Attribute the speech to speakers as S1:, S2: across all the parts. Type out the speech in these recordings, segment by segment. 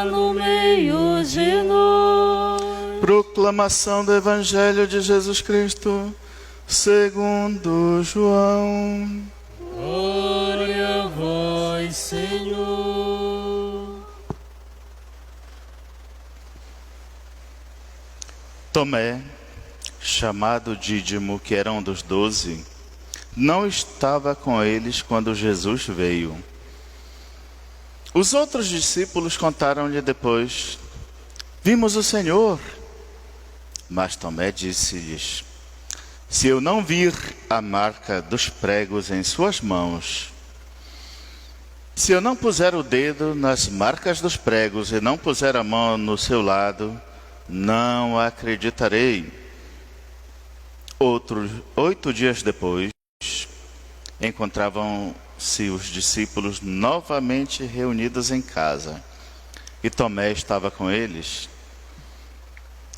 S1: passa no meio de nós.
S2: Proclamação do Evangelho de Jesus Cristo, segundo João.
S1: Glória a vós, Senhor.
S2: Tomé, chamado Dídimo, que era um dos 12, não estava com eles quando Jesus veio. Os outros discípulos contaram-lhe depois: vimos o Senhor. Mas Tomé disse-lhes: se eu não vir a marca dos pregos em suas mãos, se eu não puser o dedo nas marcas dos pregos e não puser a mão no seu lado, não acreditarei. 8 dias depois, encontravam-se os discípulos novamente reunidos em casa, e Tomé estava com eles.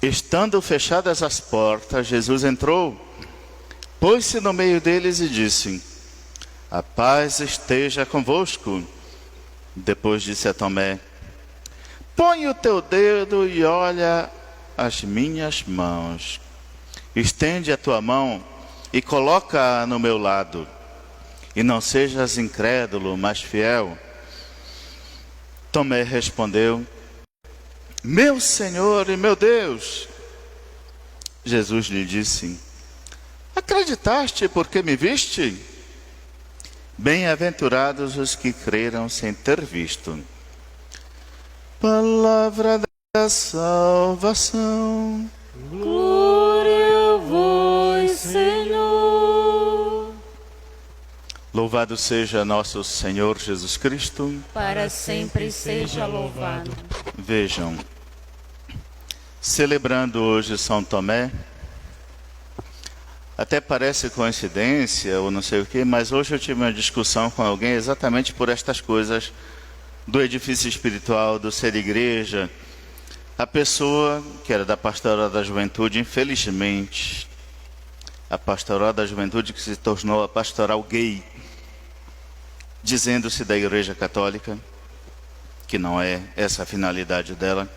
S2: Estando fechadas as portas, Jesus entrou, pôs-se no meio deles e disse: a paz esteja convosco. Depois disse a Tomé: põe o teu dedo e olha as minhas mãos. Estende a tua mão e coloca-a no meu lado. E não sejas incrédulo, mas fiel. Tomé respondeu: meu Senhor e meu Deus. Jesus lhe disse: acreditaste porque me viste? Bem-aventurados os que creram sem ter visto. Palavra da salvação.
S1: Glória a vós, Senhor.
S2: Louvado seja nosso Senhor Jesus Cristo.
S1: Para sempre seja louvado.
S2: Vejam, celebrando hoje São Tomé, até parece coincidência ou não sei o que, mas hoje eu tive uma discussão com alguém exatamente por estas coisas do edifício espiritual, do ser igreja. A pessoa que era da Pastoral da Juventude, infelizmente, a Pastoral da Juventude que se tornou a Pastoral Gay, dizendo-se da Igreja Católica, que não é essa a finalidade dela,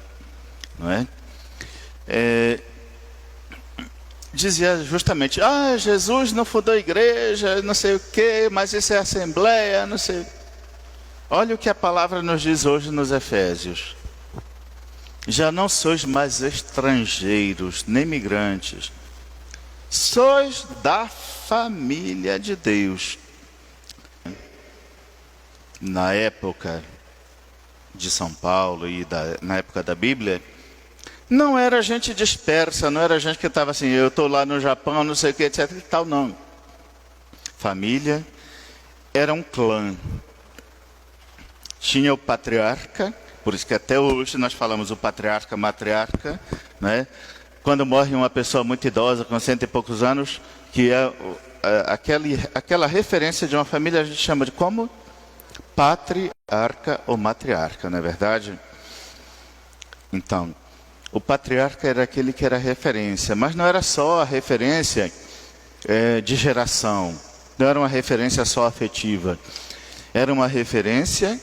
S2: não é? Dizia justamente: Jesus não fundou a igreja, não sei o que, mas isso é assembleia, não sei. Olha o que a palavra nos diz hoje nos Efésios: já não sois mais estrangeiros, nem migrantes, sois da família de Deus. Na época de São Paulo e na época da Bíblia, não era gente dispersa, não era gente que estava assim, eu estou lá no Japão, não sei o que, etc e tal, não. Família era um clã. Tinha o patriarca, por isso que até hoje nós falamos o patriarca, matriarca, né? Quando morre uma pessoa muito idosa, com 100 e poucos anos, que é aquela referência de uma família, a gente chama de como? Patriarca ou matriarca, não é verdade? Então, o patriarca era aquele que era referência, mas não era só a referência de geração, não era uma referência só afetiva, era uma referência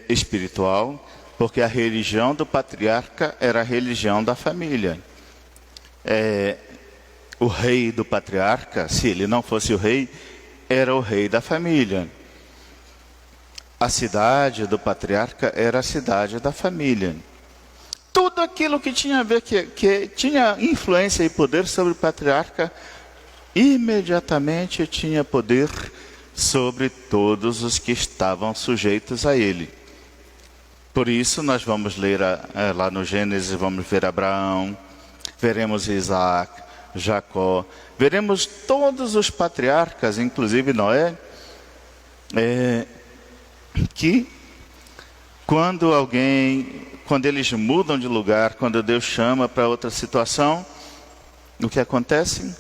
S2: espiritual, porque a religião do patriarca era a religião da família. O rei do patriarca, se ele não fosse o rei, era o rei da família. A cidade do patriarca era a cidade da família. Tudo aquilo que tinha a ver, que tinha influência e poder sobre o patriarca, imediatamente tinha poder sobre todos os que estavam sujeitos a ele. Por isso nós vamos ler lá no Gênesis, vamos ver Abraão, veremos Isaac, Jacó, veremos todos os patriarcas, inclusive Noé, que quando eles mudam de lugar, quando Deus chama para outra situação, o que acontece?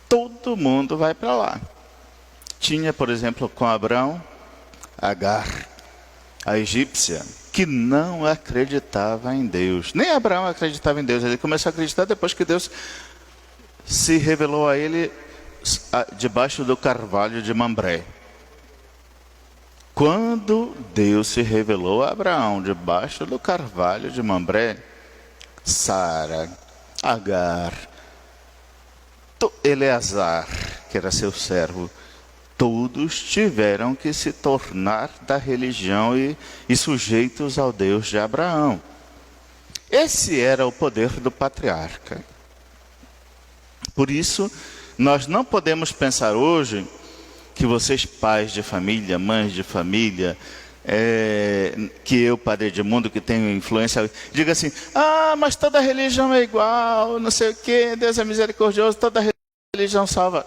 S2: Todo mundo vai para lá. Tinha, por exemplo, com Abraão, Agar, a egípcia, que não acreditava em Deus. Nem Abraão acreditava em Deus, ele começou a acreditar depois que Deus se revelou a ele debaixo do carvalho de Mambré. Quando Deus se revelou a Abraão debaixo do carvalho de Mambré, Sara, Agar, Eleazar, que era seu servo, todos tiveram que se tornar da religião e sujeitos ao Deus de Abraão. Esse era o poder do patriarca. Por isso, nós não podemos pensar hoje que vocês, pais de família, mães de família, que eu, Padre Edmundo, que tenho influência, diga assim: ah, mas toda religião é igual, não sei o quê, Deus é misericordioso, toda religião salva.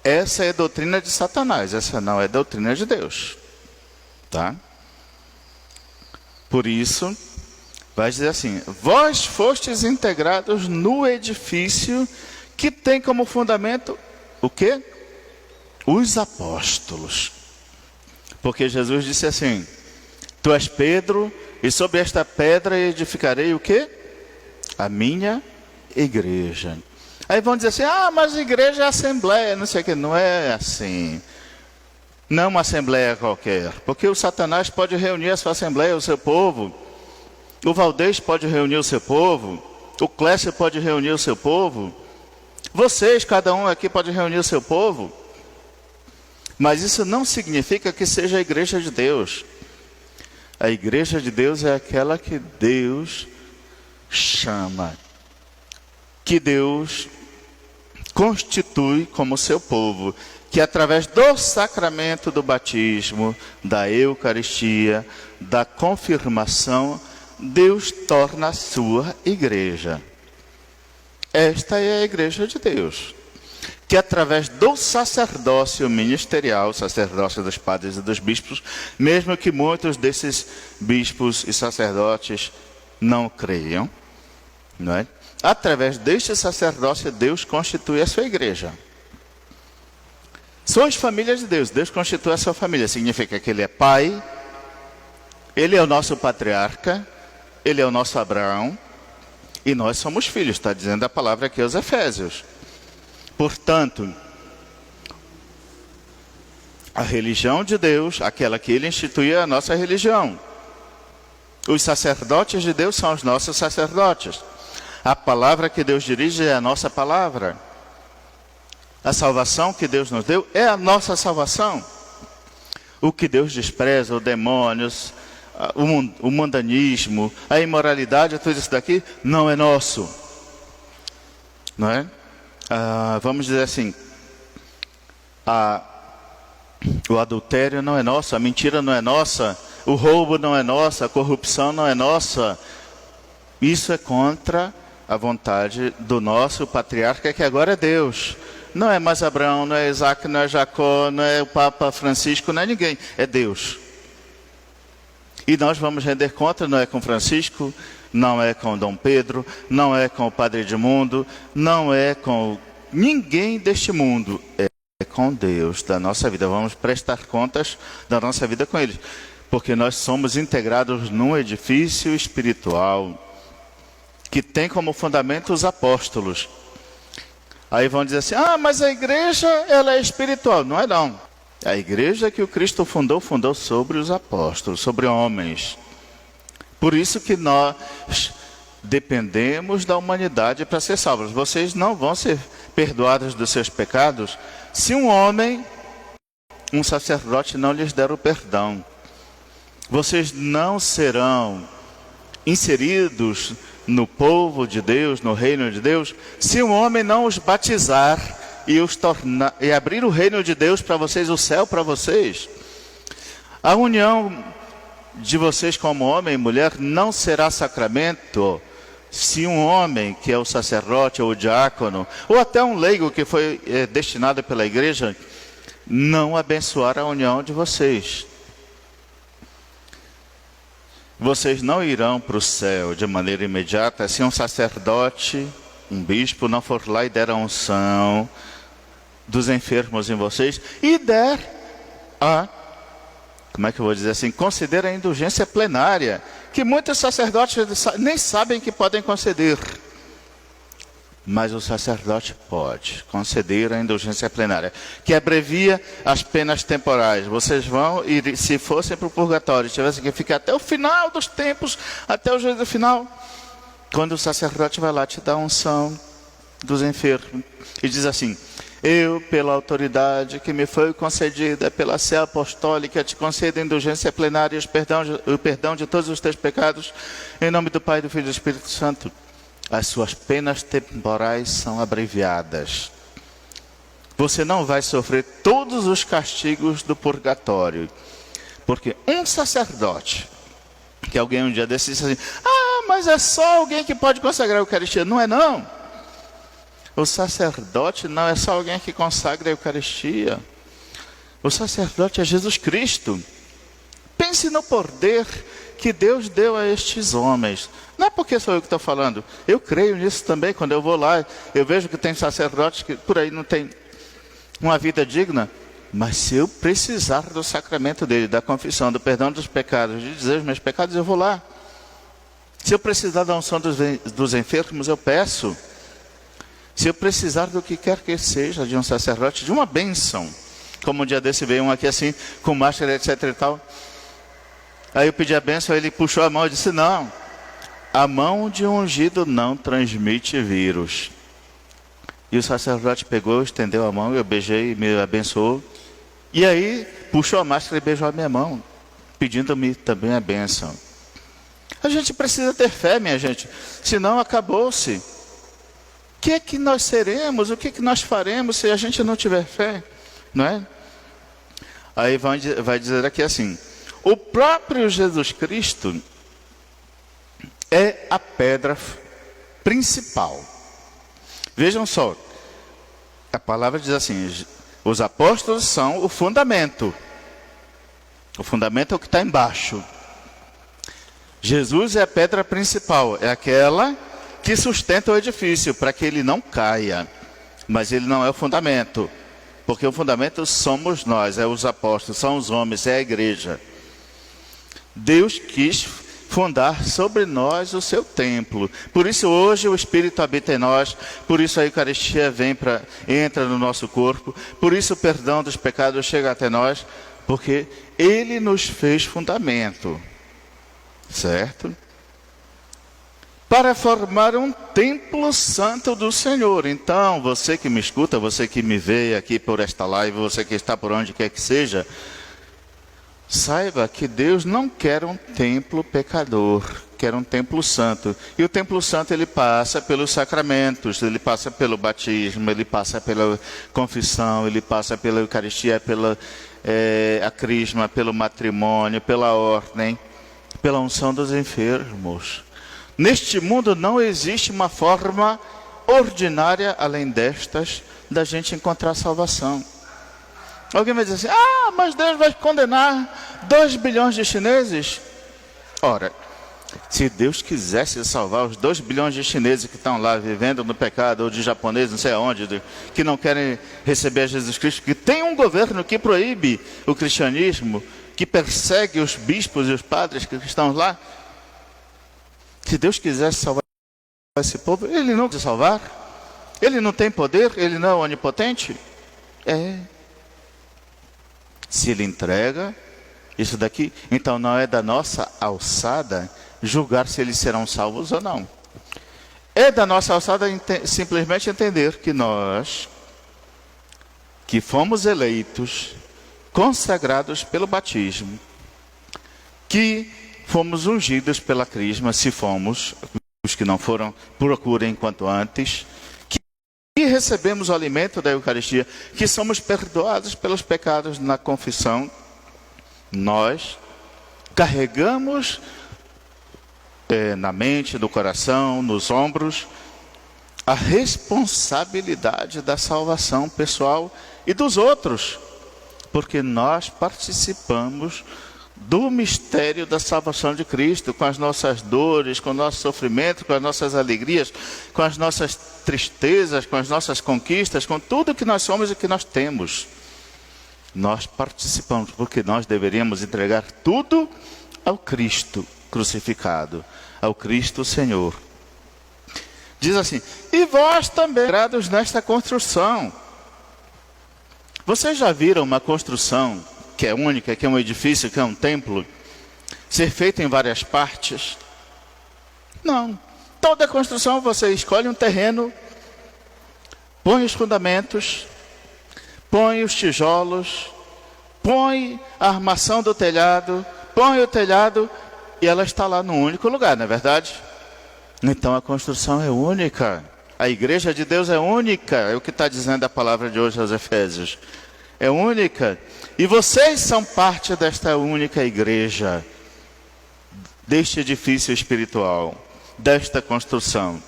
S2: Essa é a doutrina de Satanás, essa não é a doutrina de Deus. Tá? Por isso, vai dizer assim: vós fostes integrados no edifício que tem como fundamento o quê? Os apóstolos. Porque Jesus disse assim: tu és Pedro, e sobre esta pedra edificarei o quê? A minha igreja. Aí vão dizer assim: ah, mas a igreja é assembleia, não sei o que. Não é assim. Não é uma assembleia qualquer. Porque o Satanás pode reunir a sua assembleia, o seu povo. O Valdez pode reunir o seu povo. O Clécio pode reunir o seu povo. Vocês, cada um aqui, pode reunir o seu povo. Mas isso não significa que seja a igreja de Deus. A igreja de Deus é aquela que Deus chama, que Deus constitui como seu povo, que através do sacramento do batismo, da Eucaristia, da confirmação, Deus torna a sua igreja. Esta é a igreja de Deus, que através do sacerdócio ministerial, sacerdócio dos padres e dos bispos, mesmo que muitos desses bispos e sacerdotes não creiam, não é? Através deste sacerdócio, Deus constitui a sua igreja. Sois famílias de Deus, Deus constitui a sua família. Significa que Ele é pai, Ele é o nosso patriarca, Ele é o nosso Abraão, e nós somos filhos, está dizendo a palavra aqui aos Efésios. Portanto, a religião de Deus, aquela que Ele instituiu, é a nossa religião. Os sacerdotes de Deus são os nossos sacerdotes. A palavra que Deus dirige é a nossa palavra. A salvação que Deus nos deu é a nossa salvação. O que Deus despreza, os demônios, o mundanismo, a imoralidade, tudo isso daqui, não é nosso. Não é? Vamos dizer assim, o adultério não é nosso, a mentira não é nossa, o roubo não é nosso, a corrupção não é nossa. Isso é contra a vontade do nosso patriarca, que agora é Deus. Não é mais Abraão, não é Isaac, não é Jacó, não é o Papa Francisco, não é ninguém, é Deus. E nós vamos render conta, não é com Francisco, não é com Dom Pedro, não é com o Padre Edmundo, não é com ninguém deste mundo, é com Deus da nossa vida. Vamos prestar contas da nossa vida com Ele, porque nós somos integrados num edifício espiritual que tem como fundamento os apóstolos. Aí vão dizer assim: ah, mas a igreja ela é espiritual. Não é não. A igreja que o Cristo fundou sobre os apóstolos, sobre homens. Por isso que nós dependemos da humanidade para ser salvos. Vocês não vão ser perdoados dos seus pecados se um homem, um sacerdote, não lhes der o perdão. Vocês não serão inseridos no povo de Deus, no reino de Deus, se um homem não os batizar e abrir o reino de Deus para vocês, o céu para vocês. A união de vocês como homem e mulher não será sacramento se um homem, que é o sacerdote ou o diácono, ou até um leigo que foi destinado pela igreja, não abençoar a união de vocês. Vocês não irão para o céu de maneira imediata se um sacerdote, um bispo, não for lá e der a unção dos enfermos em vocês e der considera a indulgência plenária, que muitos sacerdotes nem sabem que podem conceder. mas o sacerdote pode conceder a indulgência plenária, que abrevia as penas temporais. Vocês vão, e se fossem para o purgatório, tivessem que ficar até o final dos tempos, até o juízo final, quando o sacerdote vai lá te dar a unção dos enfermos, e diz assim: eu, pela autoridade que me foi concedida pela sé apostólica, te concedo a indulgência plenária e o perdão de todos os teus pecados, em nome do Pai, do Filho e do Espírito Santo. As suas penas temporais são abreviadas. Você não vai sofrer todos os castigos do purgatório. Porque um sacerdote, que alguém um dia desse disse assim: mas é só alguém que pode consagrar a Eucaristia. Não é não. O sacerdote não é só alguém que consagra a Eucaristia. O sacerdote é Jesus Cristo. Pense no poder que Deus deu a estes homens. Não é porque sou eu que estou falando. Eu creio nisso também. Quando eu vou lá, eu vejo que tem sacerdotes que por aí não tem uma vida digna. Mas se eu precisar do sacramento dele, da confissão, do perdão dos pecados, de dizer os meus pecados, eu vou lá. Se eu precisar da unção dos enfermos, eu peço. Se eu precisar do que quer que seja, de um sacerdote, de uma bênção. Como um dia desse veio um aqui assim, com máscara, etc e tal. Aí eu pedi a bênção, ele puxou a mão e disse: não, a mão de um ungido não transmite vírus. E o sacerdote pegou, estendeu a mão, eu beijei, me abençoou. E aí puxou a máscara e beijou a minha mão, pedindo-me também a bênção. A gente precisa ter fé, minha gente, senão acabou-se. O que é que nós seremos, o que é que nós faremos se a gente não tiver fé? Não é? Aí vai dizer aqui assim: o próprio Jesus Cristo é a pedra principal. Vejam só, a palavra diz assim: os apóstolos são o fundamento. O fundamento é o que está embaixo. Jesus é a pedra principal, é aquela que sustenta o edifício, para que ele não caia. Mas ele não é o fundamento, porque o fundamento somos nós, é os apóstolos, são os homens, é a igreja. Deus quis fundar sobre nós o seu templo. Por isso hoje o Espírito habita em nós, por isso a Eucaristia entra no nosso corpo, por isso o perdão dos pecados chega até nós, porque ele nos fez fundamento, certo? Para formar um templo santo do Senhor. Então, você que me escuta, você que me vê aqui por esta live, você que está por onde quer que seja, saiba que Deus não quer um templo pecador, quer um templo santo. E o templo santo ele passa pelos sacramentos, ele passa pelo batismo, ele passa pela confissão, ele passa pela Eucaristia, pela a crisma, pelo matrimônio, pela ordem, pela unção dos enfermos. Neste mundo não existe uma forma ordinária além destas da gente encontrar salvação. Alguém vai dizer assim: mas Deus vai condenar 2 bilhões de chineses? Ora, se Deus quisesse salvar os 2 bilhões de chineses que estão lá vivendo no pecado, ou de japoneses, não sei aonde, que não querem receber a Jesus Cristo, que tem um governo que proíbe o cristianismo, que persegue os bispos e os padres que estão lá, se Deus quisesse salvar esse povo, ele não quer salvar? Ele não tem poder? Ele não é onipotente? Se ele entrega isso daqui, então não é da nossa alçada julgar se eles serão salvos ou não. É da nossa alçada simplesmente entender que nós, que fomos eleitos, consagrados pelo batismo, que fomos ungidos pela crisma, se fomos, os que não foram, procurem quanto antes, que recebemos o alimento da Eucaristia, que somos perdoados pelos pecados na confissão, nós carregamos na mente, no coração, nos ombros, a responsabilidade da salvação pessoal e dos outros, porque nós participamos do mistério da salvação de Cristo, com as nossas dores, com o nosso sofrimento, com as nossas alegrias, com as nossas tristezas, com as nossas conquistas, com tudo que nós somos e que nós temos. Nós participamos, porque nós deveríamos entregar tudo ao Cristo crucificado, ao Cristo Senhor. Diz assim: e vós também, integrados nesta construção. Vocês já viram uma construção que é única, que é um edifício, que é um templo, ser feito em várias partes? Não. Toda construção você escolhe um terreno, põe os fundamentos, põe os tijolos, põe a armação do telhado, põe o telhado e ela está lá num único lugar, não é verdade? Então a construção é única. A igreja de Deus é única. É o que está dizendo a palavra de hoje aos Efésios. É única. E vocês são parte desta única igreja, deste edifício espiritual, desta construção.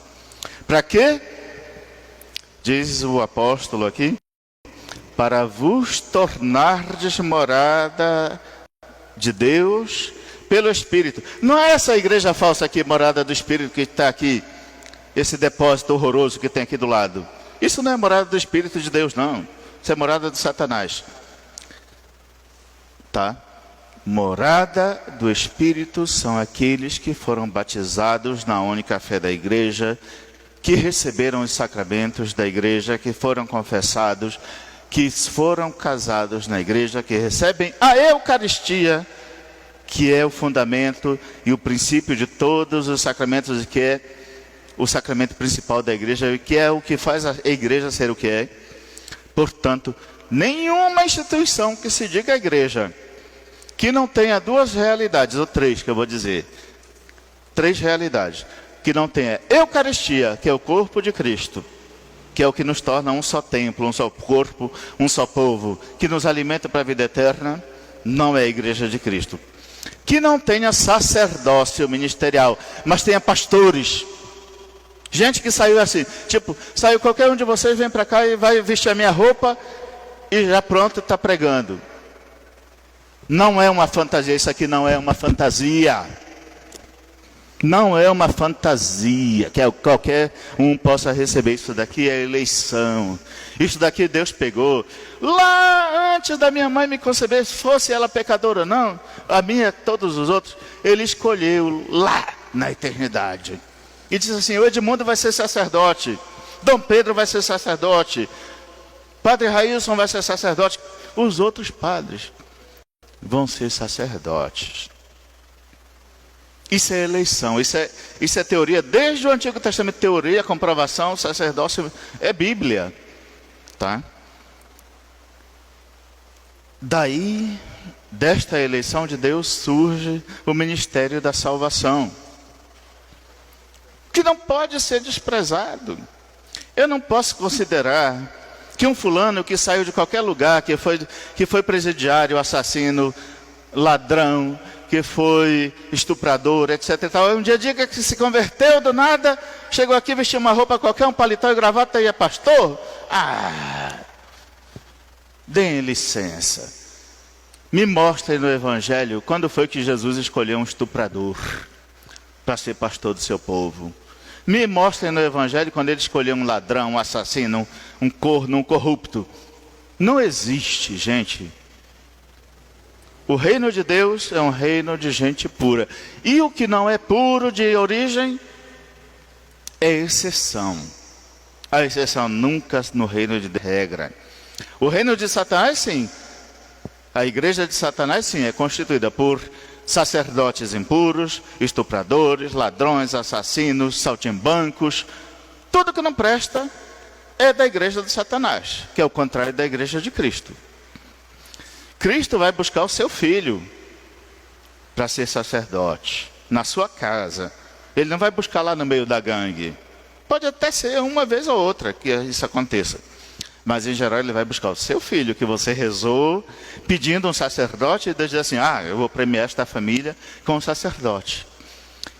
S2: Para quê? Diz o apóstolo aqui: para vos tornardes morada de Deus pelo Espírito. Não é essa igreja falsa aqui, morada do Espírito, que está aqui, esse depósito horroroso que tem aqui do lado. Isso não é morada do Espírito de Deus, não. Isso é morada de Satanás. Tá? Morada do Espírito são aqueles que foram batizados na única fé da igreja, que receberam os sacramentos da igreja, que foram confessados, que foram casados na igreja, que recebem a Eucaristia, que é o fundamento e o princípio de todos os sacramentos, que é o sacramento principal da igreja, que é o que faz a igreja ser o que é. Portanto, nenhuma instituição que se diga igreja, que não tenha duas realidades, ou três que eu vou dizer, três realidades, que não tenha Eucaristia, que é o corpo de Cristo, que é o que nos torna um só templo, um só corpo, um só povo, que nos alimenta para a vida eterna, não é a igreja de Cristo. Que não tenha sacerdócio ministerial, mas tenha pastores. Gente que saiu assim, tipo, saiu qualquer um de vocês, vem para cá e vai vestir a minha roupa e já pronto, está pregando. Não é uma fantasia, isso aqui não é uma fantasia. Não é uma fantasia, que qualquer um possa receber. Isso daqui é eleição. Isso daqui Deus pegou. Lá antes da minha mãe me conceber, fosse ela pecadora ou não, a minha, todos os outros, Ele escolheu lá na eternidade. E diz assim: o Edmundo vai ser sacerdote, Dom Pedro vai ser sacerdote, Padre Railson vai ser sacerdote, os outros padres vão ser sacerdotes. Isso é eleição, isso é teoria, desde o Antigo Testamento, teoria, comprovação, sacerdócio, é Bíblia, tá? Daí, desta eleição de Deus, surge o ministério da salvação, que não pode ser desprezado. Eu não posso considerar que um fulano que saiu de qualquer lugar, que foi presidiário, assassino, ladrão, que foi estuprador, etc. e tal, um dia diga que se converteu do nada, chegou aqui, vestiu uma roupa qualquer, um paletó e gravata e é pastor? Deem licença. Me mostrem no Evangelho quando foi que Jesus escolheu um estuprador para ser pastor do seu povo. Me mostrem no Evangelho quando ele escolheu um ladrão, um assassino, um corno, um corrupto. Não existe, gente. O reino de Deus é um reino de gente pura. E o que não é puro de origem é exceção. A exceção nunca no reino de regra. O reino de Satanás, sim. A igreja de Satanás, sim, é constituída por sacerdotes impuros, estupradores, ladrões, assassinos, saltimbancos. Tudo que não presta é da igreja de Satanás, que é o contrário da igreja de Cristo. Cristo vai buscar o seu filho para ser sacerdote, na sua casa. Ele não vai buscar lá no meio da gangue. Pode até ser uma vez ou outra que isso aconteça. Mas em geral ele vai buscar o seu filho, que você rezou, pedindo um sacerdote, e Deus diz assim: eu vou premiar esta família com um sacerdote.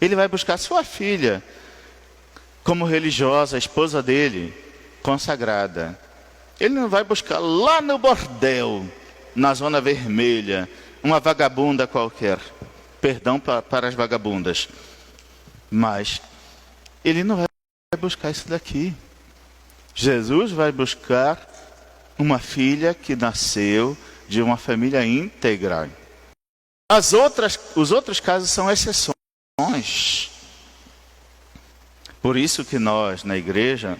S2: Ele vai buscar sua filha, como religiosa, a esposa dele, consagrada. Ele não vai buscar lá no bordel, na zona vermelha, uma vagabunda qualquer. Perdão para as vagabundas. Mas ele não vai buscar isso daqui. Jesus vai buscar uma filha que nasceu de uma família íntegra. Os outros casos são exceções. Por isso que nós, na igreja,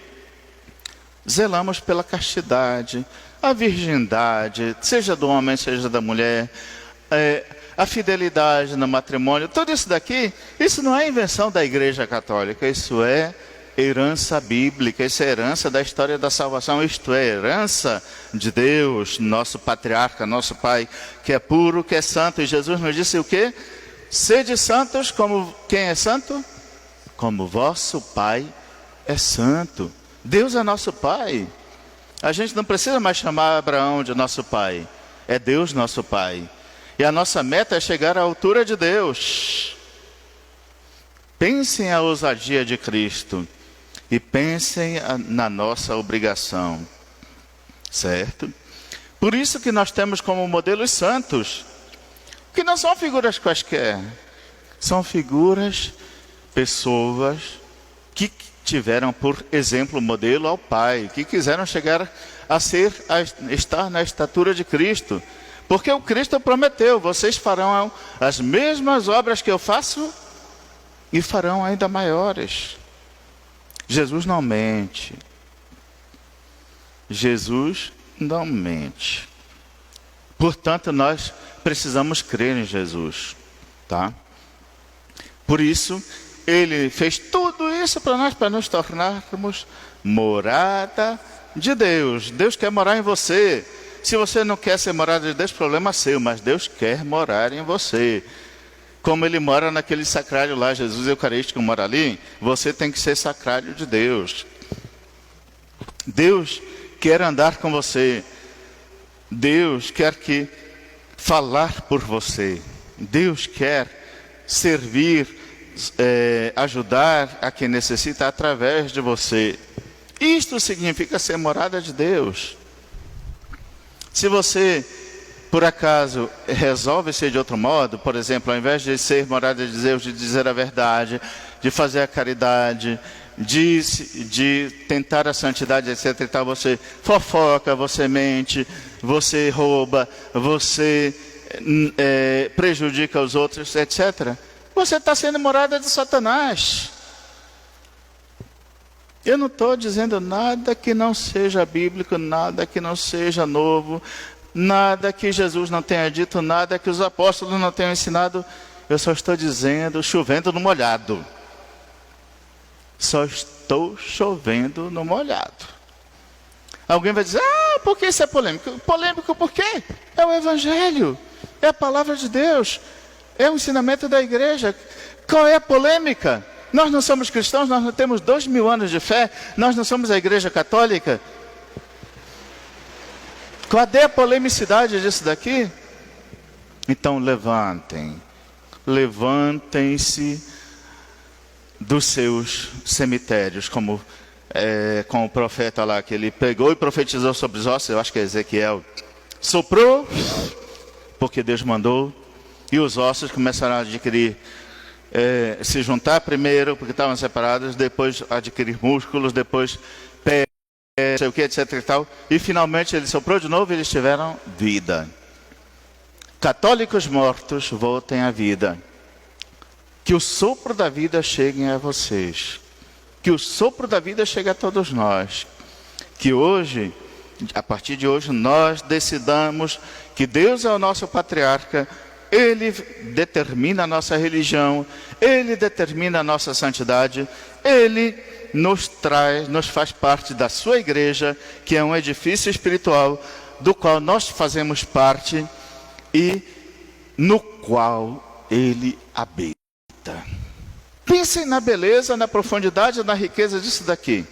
S2: zelamos pela castidade, a virgindade, seja do homem, seja da mulher, a fidelidade no matrimônio. Tudo isso daqui, isso não é invenção da Igreja Católica, isso é herança bíblica, isso é herança da história da salvação, isto é herança de Deus, nosso patriarca, nosso Pai, que é puro, que é santo. E Jesus nos disse o quê? Sede santos como quem é santo? Como vosso Pai é santo. Deus é nosso Pai. A gente não precisa mais chamar Abraão de nosso pai. É Deus nosso Pai. E a nossa meta é chegar à altura de Deus. Pensem a ousadia de Cristo. E pensem na nossa obrigação. Certo? Por isso que nós temos como modelo os santos. Que não são figuras quaisquer. São figuras, pessoas que tiveram por exemplo, modelo ao Pai, que quiseram chegar a estar na estatura de Cristo. Porque o Cristo prometeu, vocês farão as mesmas obras que eu faço e farão ainda maiores. Jesus não mente. Jesus não mente. Portanto, nós precisamos crer em Jesus, tá? Por isso, Ele fez tudo isso para nós, para nos tornarmos morada de Deus. Deus quer morar em você. Se você não quer ser morada de Deus, problema seu, mas Deus quer morar em você. Como Ele mora naquele sacrário lá, Jesus Eucarístico mora ali, você tem que ser sacrário de Deus. Deus quer andar com você. Deus quer falar por você. Deus quer servir, ajudar a quem necessita através de você. Isto significa ser morada de Deus. Se você, por acaso, resolve ser de outro modo, por exemplo, ao invés de ser morada de Deus, de dizer a verdade, de fazer a caridade, de tentar a santidade, etc. e tal, você fofoca, você mente, você rouba, você prejudica os outros, etc. Você está sendo morada de Satanás. Eu não estou dizendo nada que não seja bíblico, nada que não seja novo, nada que Jesus não tenha dito, nada que os apóstolos não tenham ensinado. Eu só estou dizendo, chovendo no molhado. Só estou chovendo no molhado. Alguém vai dizer, por que isso é polêmico? Polêmico por quê? É o Evangelho, é a palavra de Deus, é o ensinamento da igreja. Qual é a polêmica? Nós não somos cristãos, nós não temos 2000 anos de fé, nós não somos a igreja católica. Qual é a polemicidade disso daqui? Então levantem-se dos seus cemitérios, como com o profeta lá, que ele pegou e profetizou sobre os ossos, eu acho que é Ezequiel, soprou, porque Deus mandou, e os ossos começaram a adquirir, se juntar primeiro, porque estavam separados, depois adquirir músculos, depois pé, sei o que, etc e tal, e finalmente ele soprou de novo e eles tiveram vida. Católicos mortos, voltem à vida. Que o sopro da vida chegue a vocês. Que o sopro da vida chegue a todos nós. Que hoje, a partir de hoje, nós decidamos que Deus é o nosso patriarca. Ele determina a nossa religião, Ele determina a nossa santidade, Ele nos faz parte da sua igreja, que é um edifício espiritual, do qual nós fazemos parte e no qual Ele habita. Pensem na beleza, na profundidade, na riqueza disso daqui.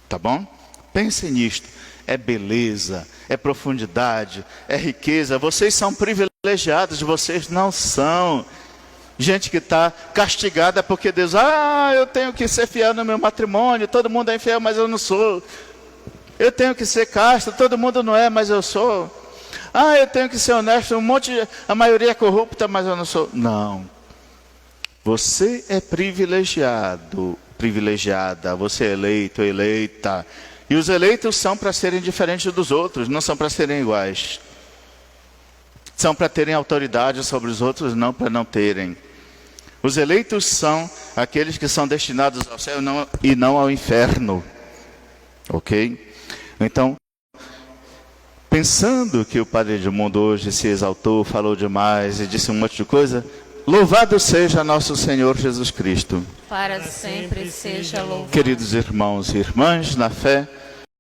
S2: Tá bom? Pensem nisto. É beleza, é profundidade, é riqueza. Vocês são privilegiados, vocês não são gente que está castigada porque Deus, eu tenho que ser fiel no meu matrimônio, todo mundo é infiel, mas eu não sou. Eu tenho que ser casto, todo mundo não é, mas eu sou. Eu tenho que ser honesto, a maioria é corrupta, mas eu não sou. Não. Você é privilegiado, privilegiada, você é eleito, eleita. E os eleitos são para serem diferentes dos outros, não são para serem iguais. São para terem autoridade sobre os outros, não para não terem. Os eleitos são aqueles que são destinados ao céu e não ao inferno. Ok? Então, pensando que o Padre Edmundo hoje se exaltou, falou demais e disse um monte de coisa, louvado seja nosso Senhor Jesus Cristo.
S1: Para sempre seja louvado.
S2: Queridos irmãos e irmãs, na fé,